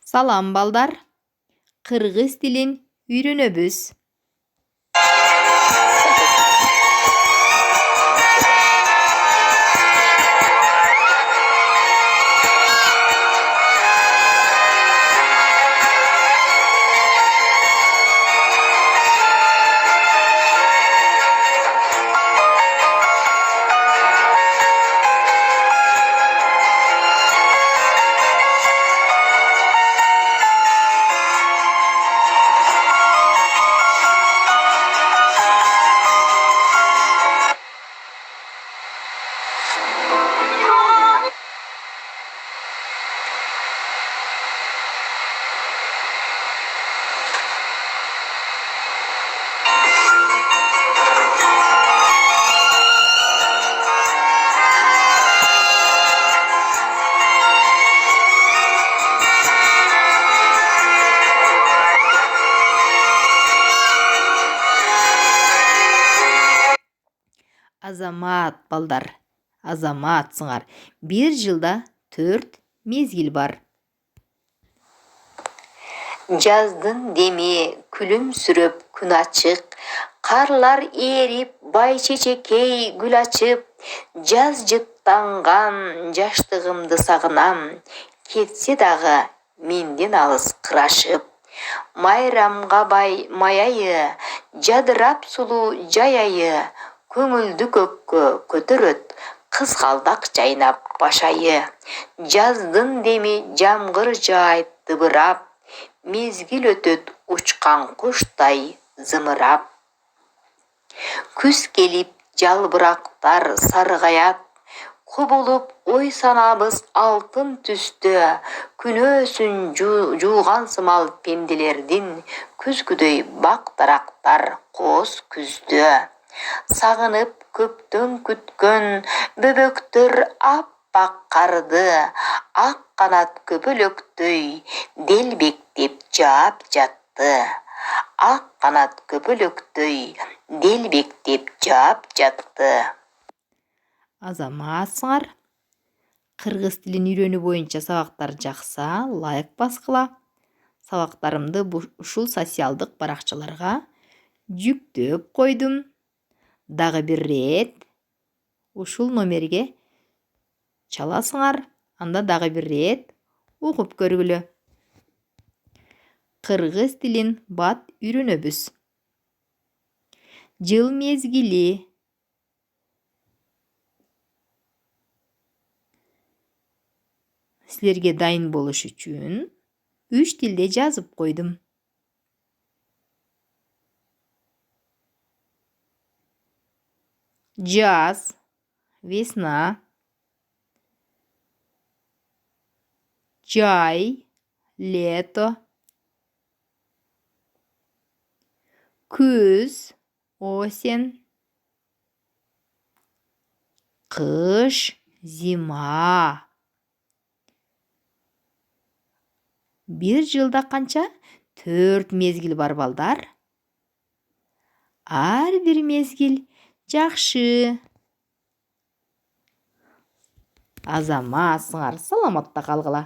Салам балдар. Кыргыз тилин үйрөнөбүз. Азамат балдар. Азаматсыңар. Bir жылда 4 мезгил бар. Жаздын деми күлүмсүрөп күн ачык, карлар ээрип бай-чечекей гүл ачып, жаз жыттанган жаштыгымды сагынам, кетсе дагы менден алыс кырашып. Майрамга бай майайы, жадырап сулуу жай айы, көңүлдү көккө көтөрөт, кызгалдак жайнап башайы. Жаздын деми жамгыр жаайт дыбырап, мезгил өтөт учкан куштай зымырап. Күз келип жалбырактар саргаят, кубулуп ой санабыз алтын түстө, күнөөсүн жууган сымал пенделердин күзгүдөй бак дарактар кооз күздө. Сагынып көптөн күткөн бөбөктөр аппак карды, ак канат көпөлөктөй делбектеп жаап жатты. Ак канат көпөлөктөй делбектеп жаап жатты. Азаматсыңар. Кыргыз тилин үйрөнүү боюнча сабактар жакса, лайк баскыла. Сабактарымды ушул социалдык баракчаларга жүктөп койдум. Дагы бир рет ушул номерге чаласыңар, анда дагы бир рет угуп көргүлө. Кыргыз тилин бат үйрөнөбүз. Жыл мезгили. Силерге дайын болуш үчүн 3 тилде жазып койдум. Жаз, весна, жай, лето, күз, осень, кыш, зима. Bir жылда канча? 4 мезгил бар балдар. Ар бир мезгил жакшы. Азаматсыңар, саламатта калгыла.